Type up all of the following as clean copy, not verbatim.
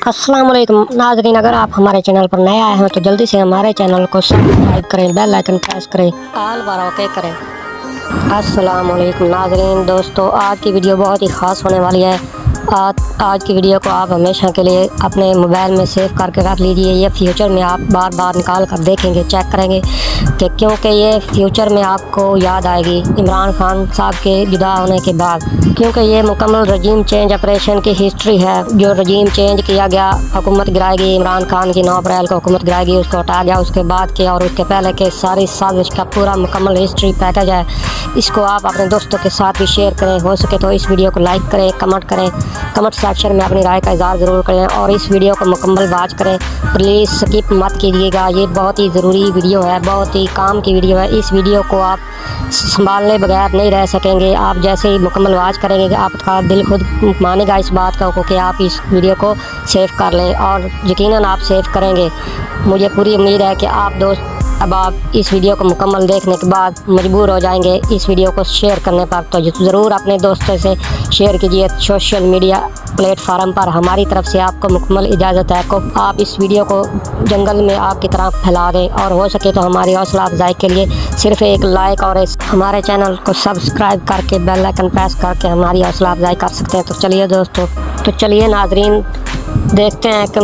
अस्सलाम वालेकुम नाज़रीन, अगर आप हमारे चैनल पर नए आए हैं तो जल्दी से हमारे चैनल को सब्सक्राइब करें, बेल आइकन प्रेस करें, ऑल पर ओके करें। अस्सलाम वालेकुम नाज़रीन, दोस्तों आज की वीडियो बहुत ही ख़ास होने वाली है। आज की वीडियो को आप हमेशा के लिए अपने मोबाइल में सेव करके रख लीजिए। ये फ्यूचर में आप बार बार निकाल कर देखेंगे, चेक करेंगे कि क्योंकि ये फ्यूचर में आपको याद आएगी इमरान खान साहब के जुदा होने के बाद, क्योंकि ये मुकम्मल रजीम चेंज ऑपरेशन की हिस्ट्री है। जो रजीम चेंज किया गया, हुकूमत गिराएगी इमरान खान की 9 अप्रैल को हुकूमत गिराएगी, उसको हटाया गया, उसके बाद के और उसके पहले के सारी साजिश का पूरा मुकम्मल हिस्ट्री पैकेज है। इसको आप अपने दोस्तों के साथ भी शेयर करें, हो सके तो इस वीडियो को लाइक करें, कमेंट करें, कमेंट सेक्शन में अपनी राय का इज़हार ज़रूर करें और इस वीडियो को मुकम्मल वॉच करें, प्लीज़ स्किप मत कीजिएगा। ये बहुत ही ज़रूरी वीडियो है, बहुत ही काम की वीडियो है। इस वीडियो को आप संभालने बगैर नहीं रह सकेंगे। आप जैसे ही मुकम्मल वॉच करेंगे कि आपका दिल खुद मानेगा इस बात का कि आप इस वीडियो को सेव कर लें और यकीनन आप सेव करेंगे। मुझे पूरी उम्मीद है कि आप दोस्त अब आप इस वीडियो को मुकम्मल देखने के बाद मजबूर हो जाएंगे इस वीडियो को शेयर करने पर, तो ज़रूर अपने दोस्तों से शेयर कीजिए। सोशल मीडिया प्लेटफार्म पर हमारी तरफ से आपको मुकम्मल इजाज़त है कि आप इस वीडियो को जंगल में आग की तरह फैला दें और हो सके तो हमारी हौसला अफजाई के लिए सिर्फ एक लाइक और हमारे चैनल को सब्सक्राइब करके बेल आइकन प्रेस करके हमारी हौसला अफजाई कर सकते हैं। तो चलिए दोस्तों, तो चलिए नाजरीन, देखते हैं कि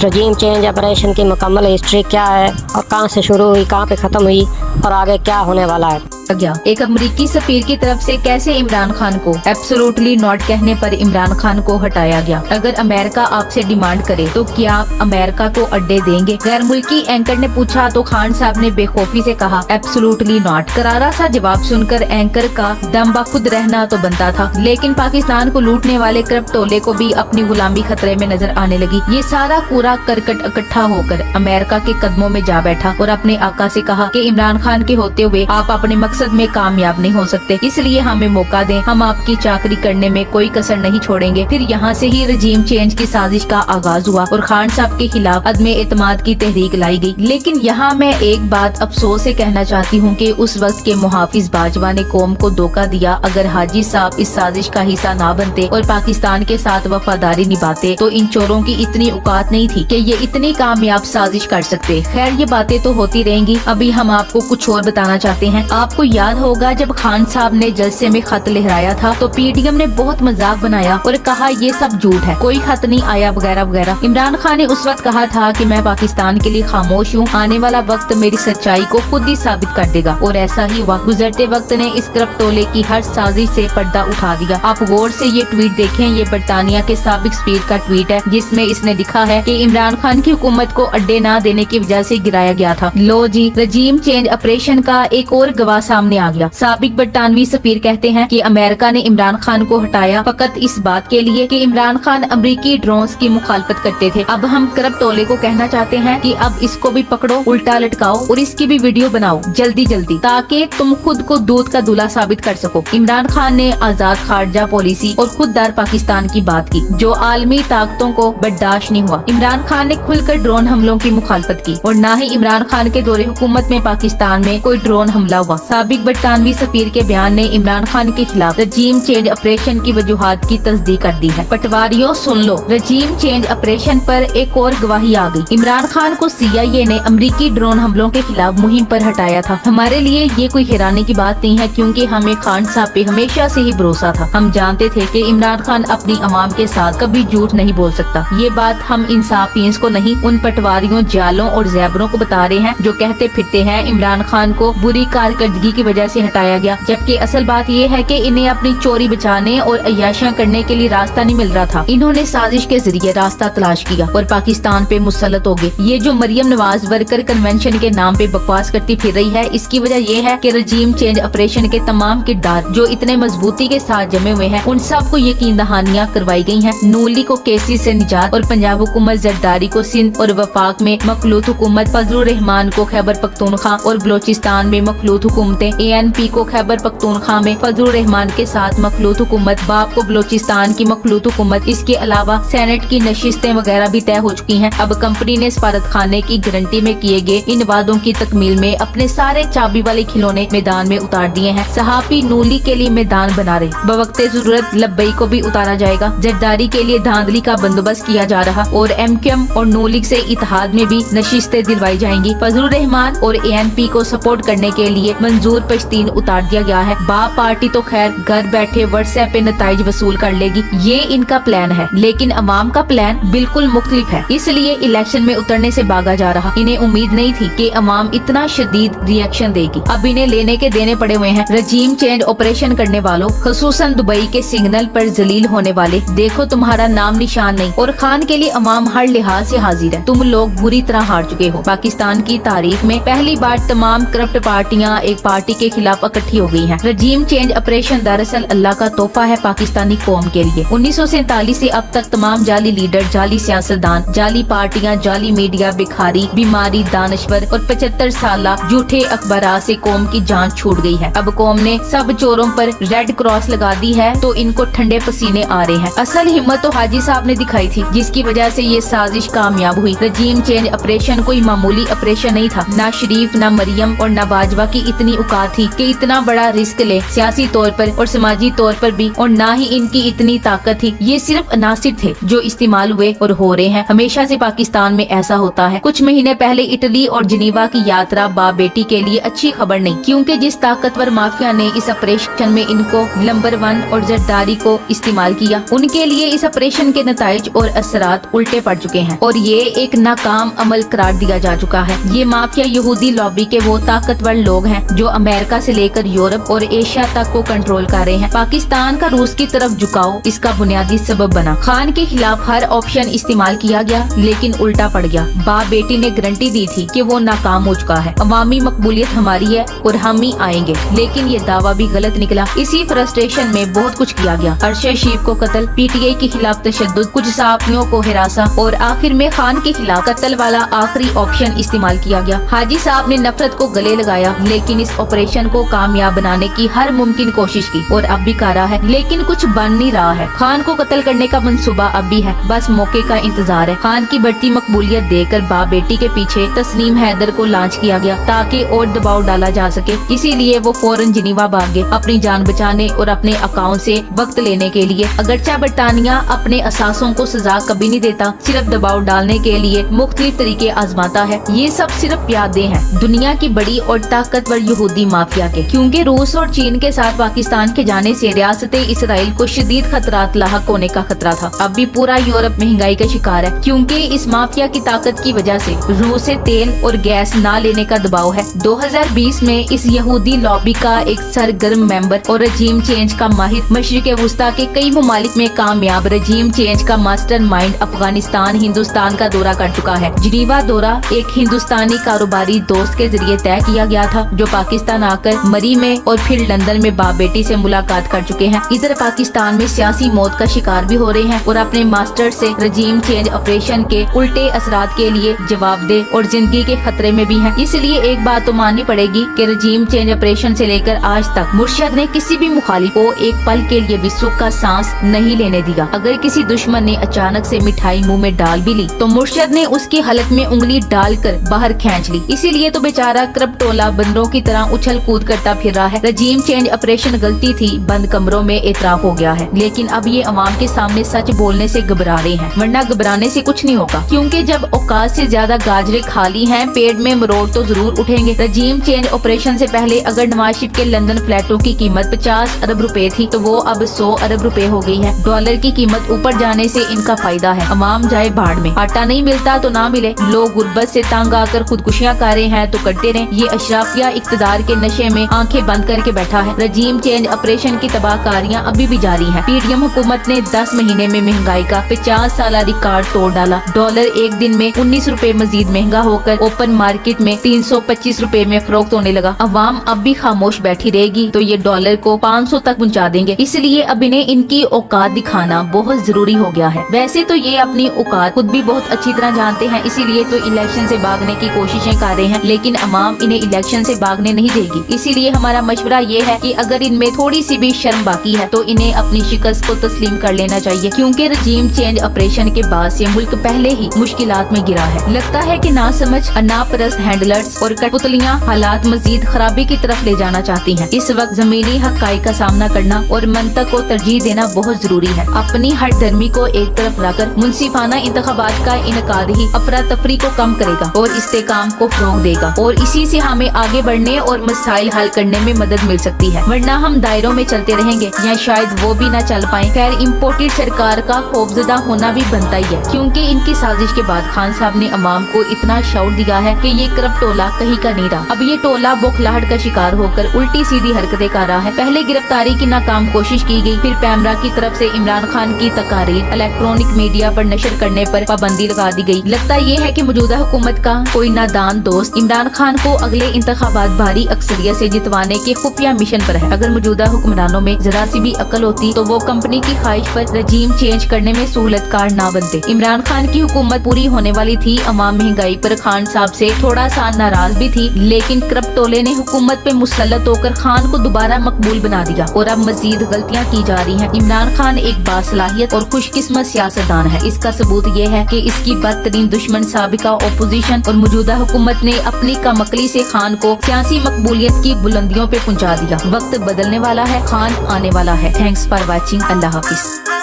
रजीम चेंज ऑपरेशन की मुकम्मल हिस्ट्री क्या है और कहाँ से शुरू हुई, कहाँ पे ख़त्म हुई और आगे क्या होने वाला है। गया एक अमेरिकी सफीर की तरफ से कैसे इमरान खान को एब्सोल्युटली नॉट कहने पर इमरान खान को हटाया गया। अगर अमेरिका आपसे डिमांड करे तो क्या आप अमेरिका को अड्डे देंगे? गैर मुल्की एंकर ने पूछा तो खान साहब ने बेखौफी से कहा एब्सोल्युटली नॉट। करारा सा जवाब सुनकर एंकर का दम बखुद रहना तो बनता था, लेकिन पाकिस्तान को लूटने वाले करप्ट टोले को भी अपनी गुलामी खतरे में नजर आने लगी। ये सारा पूरा करकट इकट्ठा होकर अमेरिका के कदमों में जा बैठा और अपने आका से कहा कि इमरान खान के होते हुए आप अपने मकसद में कामयाब नहीं हो सकते, इसलिए हमें मौका दें, हम आपकी चाकरी करने में कोई कसर नहीं छोड़ेंगे। फिर यहाँ से ही रजीम चेंज की साजिश का आगाज हुआ और खान साहब के खिलाफ अदम एतमाद की तहरीक लाई गई। लेकिन यहाँ मैं एक बात अफसोस से कहना चाहती हूँ कि उस वक्त के मुहाफिज बाजवा ने कौम को धोखा दिया। अगर हाजी साहब इस साजिश का हिस्सा ना बनते और पाकिस्तान के साथ वफादारी निभाते तो इन चोरों की इतनी औकात नहीं थी कि ये इतनी कामयाब साजिश कर सकते। खैर ये बातें तो होती रहेंगी, अभी हम आपको कुछ और बताना चाहते हैं। आपको याद होगा जब खान साहब ने जलसे में खत लहराया था तो पीटीएम ने बहुत मजाक बनाया और कहा ये सब झूठ है, कोई खत नहीं आया वगैरह वगैरह। इमरान खान ने उस वक्त कहा था कि मैं पाकिस्तान के लिए खामोश हूँ, आने वाला वक्त मेरी सच्चाई को खुद ही साबित कर देगा और ऐसा ही हुआ। गुजरते वक्त ने इस करप्ट टोले की हर साजिश से पर्दा उठा दिया। आप गौर से ये ट्वीट देखें, ये बरतानिया के साबिक स्पीकर का ट्वीट है जिसमें इसने लिखा है कि इमरान खान की हुकूमत को अड्डे न देने की वजह से गिराया गया था। लो जी, रजीम चेंज ऑपरेशन का एक और गवाह सामने आ गया। साबिक बरतानवी सफीर कहते हैं कि अमेरिका ने इमरान खान को हटाया फकत इस बात के लिए कि इमरान खान अमेरिकी ड्रोन्स की मुखालफत करते थे। अब हम करप्ट टोले को कहना चाहते हैं कि अब इसको भी पकड़ो, उल्टा लटकाओ और इसकी भी वीडियो बनाओ जल्दी जल्दी, ताकि तुम खुद को दूध का दूल्हा साबित कर सको। इमरान खान ने आजाद खारजा पॉलिसी और खुददार पाकिस्तान की बात की जो आलमी ताकतों को बर्दाश्त नहीं हुआ। इमरान खान ने खुलकर ड्रोन हमलों की मुखालफत की और न ही इमरान खान के दौरे हुकूमत में पाकिस्तान में कोई ड्रोन हमला हुआ। साबिक बरतानवी सफीर के बयान ने इमरान खान के खिलाफ रजीम चेंज ऑपरेशन की वजूहात की तस्दीक कर दी है। पटवारियों सुन लो, रजीम चेंज ऑपरेशन पर एक और गवाही आ गई। इमरान खान को CIA ने अमेरिकी ड्रोन हमलों के खिलाफ मुहिम पर हटाया था। हमारे लिए ये कोई हैरानी की बात नहीं है, क्योंकि हमें खान साहब पे हमेशा से ही भरोसा था। हम जानते थे कि इमरान खान अपनी अवाम के साथ कभी झूठ नहीं बोल सकता। ये बात हम इंसाफियंस को नहीं, उन पटवारियों, जालों और जैबरों को बता रहे हैं जो कहते फिरते हैं इमरान खान को बुरी कारकर्दगी की वजह से हटाया गया, जबकि असल बात ये है कि इन्हें अपनी चोरी बचाने और अय्याशियां करने के लिए रास्ता नहीं मिल रहा था। इन्होंने साजिश के जरिए रास्ता तलाश किया और पाकिस्तान पे मुसल्लत हो गए। ये जो मरियम नवाज वर्कर कन्वेंशन के नाम पे बकवास करती फिर रही है, इसकी वजह ये है कि रजीम चेंज ऑपरेशन के तमाम किरदार जो इतने मजबूती के साथ जमे हुए हैं उन सब को यकीन दहानियां करवाई गई हैं। नूली को केसी से निजात और पंजाब हुकूमत जरदारी को सिंध और वफाक में मखलूत हुकूमत, फजलुर रहमान को खैबर पख्तूनख्वा और बलोचिस्तान में मखलूत हुकूमतें, ANP को खैबर पख्तूनख्वा में फजलुर रहमान के साथ मखलूत हुकूमत, बाप को बलोचिस्तान की मखलूत हुकूमत, इसके अलावा सेनेट की नशिस्तें वगैरह भी तय हो चुकी हैं। अब कंपनी ने सफारत खाने की गारंटी में किए गए इन वादों की तकमील में अपने सारे चाबी वाले खिलौने मैदान में उतार दिए हैं। सहाफी नूली के लिए मैदान बना रहे, बवक्ते जरूरत लब्बई को भी उतारा जाएगा। जरदारी के लिए धांधली का बंदोबस्त किया जा रहा और MQM और नू लीग से इत्तेहाद में भी नशिस्तें दिलवाई जाएंगी। फजलुर रहमान और ANP को सपोर्ट करने के लिए मंजूर पश्तीन उतार दिया गया है। बाप पार्टी तो खैर घर बैठे व्हाट्सएप पे नताइज वसूल कर लेगी, ये इनका प्लान है, लेकिन अवाम का प्लान बिल्कुल मुख्तलिफ है, इसलिए इलेक्शन में उतरने से भागा जा रहा। इन्हें उम्मीद नहीं थी कि अवाम इतना शदीद रिएक्शन देगी। अब इन्हें लेने के देने पड़े हुए हैं। रजीम चेंज ऑपरेशन करने वालों, खसूसन दुबई के सिग्नल पर जलील होने वाले, देखो तुम्हारा नाम निशान नहीं। और खान के लिए अवाम हर लिहाज से हाजिर है। तुम लोग बुरी तरह हार चुके हो। पाकिस्तान की तारीख में पहली बार तमाम करप्ट पार्टियां एक पार्टी के खिलाफ इकट्ठी हो गई हैं। रजीम चेंज ऑपरेशन दरअसल अल्लाह का तोहफा है पाकिस्तानी कौम के लिए। 1947 से अब तक तमाम जाली लीडर, जाली सियासतदान, जाली पार्टियां, जाली मीडिया, भिखारी, बीमारी, दानश्वर और 75 साल झूठे अखबार से कौम की जान छूट गई है। अब कौम ने सब चोरों पर रेड क्रॉस लगा दी है तो इनको ठंडे पसीने आ रहे हैं। असल हिम्मत तो हाजी साहब ने दिखाई थी, जिसकी वजह से ये साजिश कामयाब हुई। रजीम चेंज ऑपरेशन कोई मामूली ऑपरेशन नहीं था। ना शरीफ, ना मरियम और ना बाजवा की इतनी औकात थी कि इतना बड़ा रिस्क ले, सियासी तौर पर और समाजी तौर पर भी, और ना ही इनकी इतनी ताकत थी। ये सिर्फ अनासिर थे जो इस्तेमाल हुए और हो रहे हैं। हमेशा से पाकिस्तान में ऐसा होता है। कुछ महीने पहले इटली और जिनीवा की यात्रा बाप बेटी के लिए अच्छी खबर नहीं, क्योंकि जिस ताकतवर माफिया ने इस ऑपरेशन में इनको नंबर 1 और जरदारी को इस्तेमाल किया, उनके लिए इस ऑपरेशन के नताइज और असरात उल्टे पड़ चुके हैं और ये एक नाकाम अमल करार दिया जा चुका है। ये माफिया यहूदी लॉबी के वो ताकतवर लोग हैं जो अमेरिका से लेकर यूरोप और एशिया तक को कंट्रोल कर रहे हैं। पाकिस्तान का रूस की तरफ झुकाव इसका बुनियादी सबब बना। खान के खिलाफ हर ऑप्शन इस्तेमाल किया गया, लेकिन उल्टा पड़ गया। बाप बेटी ने गारंटी दी थी कि वो नाकाम हो चुका है। अवामी मकबूलियत हमारी है और हम ही आएंगे, लेकिन ये दावा भी गलत निकला। इसी फ्रस्ट्रेशन में बहुत कुछ किया गया। अरशद शीफ को कत्ल, PTI के खिलाफ तशद्दुद, कुछ सहाफियों को हिरासा और आखिर में खान के खिलाफ कत्ल वाला आखिरी ऑप्शन इस्तेमाल किया गया। हाजी साहब ने नफरत को गले लगाया, लेकिन इस ऑपरेशन को कामयाब बनाने की हर मुमकिन कोशिश की और अब भी कर रहा है, लेकिन कुछ बन नहीं रहा है। खान को कत्ल करने का मंसूबा अब भी है, बस मौके का इंतजार है। खान की बढ़ती मकबूलियत देखकर बाप बेटी के पीछे तस्नीम हैदर को लॉन्च किया गया ताकि और दबाव डाला जा सके। इसीलिए वो फौरन जिनीवा भागे अपनी जान बचाने और अपने अकाउंट से वक्त लेने के लिए। अगरचा बरतानिया अपने असासों को सजा कभी नहीं देता, सिर्फ दबाव डालने के लिए मुख्तलिफ तरीके आजमाता है। ये सब सिर्फ प्यादे हैं दुनिया की बड़ी और ताकतवर यहूदी माफिया के, क्योंकि रूस और चीन के साथ पाकिस्तान के जाने से रियासत इसराइल को शदीद खतरात लाहक होने का खतरा था। अब भी पूरा यूरोप महंगाई का शिकार है, क्योंकि इस माफिया की ताकत की वजह से रूस से तेल और गैस ना लेने का दबाव है। 2020 में इस यहूदी लॉबी का एक सरगर्म मेंबर और रजीम चेंज का माहिर मशरिक वस्ता के कई ममालिक में कामयाब रजीम चेंज का मास्टरमाइंड अफगानिस्तान, हिंदुस्तान का दौरा कर चुका है। जिनीवा दौरा एक हिंदुस्तानी कारोबारी दोस्त के जरिए तय किया गया था, जो पाकिस्तान आकर मरी में और फिर लंदन में बाप बेटी से मुलाकात कर चुके हैं। इधर पाकिस्तान में सियासी मौत का शिकार भी हो रहे हैं और अपने मास्टर से रजीम चेंज ऑपरेशन के उल्टे असरात के लिए जवाबदेह और जिंदगी के खतरे में भी हैं। इसलिए एक बात तो माननी पड़ेगी कि रजीम चेंज ऑपरेशन से लेकर आज तक मुर्शद ने किसी भी मुखालिफ को एक पल के लिए भी सुख का सांस नहीं लेने दिया। अगर किसी दुश्मन ने अचानक से मिठाई मुंह में डाल भी ली तो मुर्शद ने उसकी हलक में उंगली डालकर बाहर खींच ली। इसीलिए तो बेचारा करप्टोला बंदरों की तरह उछल कूद करता फिर रहा है। रजीम चेंज ऑपरेशन गलती थी, बंद कमरों में एतराफ हो गया है, लेकिन अब ये अवाम के सामने सच बोलने से घबरा रहे हैं, वरना घबराने से कुछ नहीं होगा, क्योंकि जब औकात से ज्यादा गाजरे खाली हैं, पेट में मरोड़ तो जरूर उठेंगे। रजीम चेंज ऑपरेशन से पहले अगर नवाज शरीफ के लंदन फ्लैटों की कीमत 50 अरब रुपए थी तो वो अब 100 अरब रुपए हो गई है। डॉलर की कीमत ऊपर जाने से इनका फायदा है, अवाम जाए भाड़ में। आटा नहीं मिलता तो ना मिले, लोग गुर्बत से तंग आकर खुदकुशियां कर रहे हैं तो करते रहे। ये अशराफिया इक्तदार के नशे में आंखें बंद करके बैठा है। रजीम चेंज ऑपरेशन की तबाहकारियां अभी भी जारी हैं। PDM हुकूमत ने 10 महीने में महंगाई का 50 साल रिकॉर्ड तोड़ डाला। डॉलर एक दिन में 19 रुपए मजीद महंगा होकर ओपन मार्केट में 325 रुपए में फरोख्त होने लगा। अवाम अब भी खामोश बैठी रहेगी तो ये डॉलर को 500 तक पहुंचा देंगे। इसलिए अब इन्हें इनकी औकात दिखाना बहुत जरूरी हो गया है। वैसे तो ये अपनी औकात खुद भी बहुत अच्छी तरह जानते हैं, इसीलिए तो इलेक्शन से भागने की कोशिशें कर रहे हैं, लेकिन अवाम आवाम इन्हें इलेक्शन से भागने नहीं देगी। इसीलिए हमारा मशवरा ये है कि अगर इनमें थोड़ी सी भी शर्म बाकी है तो इन्हें अपनी शिकस्त को तस्लीम कर लेना चाहिए, क्योंकि रजीम चेंज ऑपरेशन के बाद से मुल्क पहले ही मुश्किलात में गिरा है। लगता है कि नासमझ नापरस्त हैंडलर्स और कठपुतलियां हालात मजीद खराबी की तरफ ले जाना चाहती हैं। इस वक्त जमीनी हक़ाइक़ का सामना करना और मंतक को तरजीह देना बहुत जरूरी है। अपनी हर धर्मी को एक तरफ लाकर मुनसिफाना इंतखाबात का इनकाद ही अफरा तफरी को कम करेगा और इस्तेकाम को फ़रोग़ देगा, और इसी से हमें आगे बढ़ने और मसाइल हल करने में मदद मिल सकती है, वरना हम दायरों में चलते रहेंगे या शायद वो भी न चल पाए। खैर, इम्पोर्टेड सरकार का खौफजदा होना भी बनता ही है, क्योंकि इनकी साजिश के बाद खान साहब ने अवाम को इतना शऊर दिया है कि ये करप्ट टोला कहीं का नहीं रहा। अब ये टोला बौखलाहट का शिकार होकर उल्टी सीधी हरकतें कर रहा है। पहले गिरफ्तारी की नाकाम कोशिश की गई, फिर पैमरा की तरफ से इमरान खान की तकारीर इलेक्ट्रॉनिक मीडिया पर नशर करने पर पाबंदी लगा दी गई। लगता ये है कि मौजूदा हुकूमत का कोई नादान दोस्त इमरान खान को अगले इंतखाबात भारी अक्सरियत से जितवाने के खुफिया मिशन पर है। अगर मौजूदा हुक्मरानों में जरा सी भी अकल होती तो वो कंपनी की ख्वाहिश पर रजीम चेंज करने में सहूलतकार ना बनते। इमरान खान की हुकूमत पूरी होने वाली थी। अवाम महंगाई पर खान साहब से थोड़ा सा नाराज भी थी, लेकिन करप्ट टोले ने हुकूमत पे मुसल्लत होकर खान को दोबारा मकबूल बना दिया और अब मजीद गलतियां की जा रही हैं। इमरान खान एक बासलाहियत और खुशकिस्मत सियासतदान है। इसका सबूत ये है कि इसकी बदतरीन दुश्मन साबिका ओपोजिशन और मौजूदा हुकूमत ने अपनी कमकली से खान को सियासी मकबूलियत की बुलंदियों पे पहुंचा दिया। वक्त बदलने वाला है, खान आने वाला है। Thanks for watching. Allah Hafiz.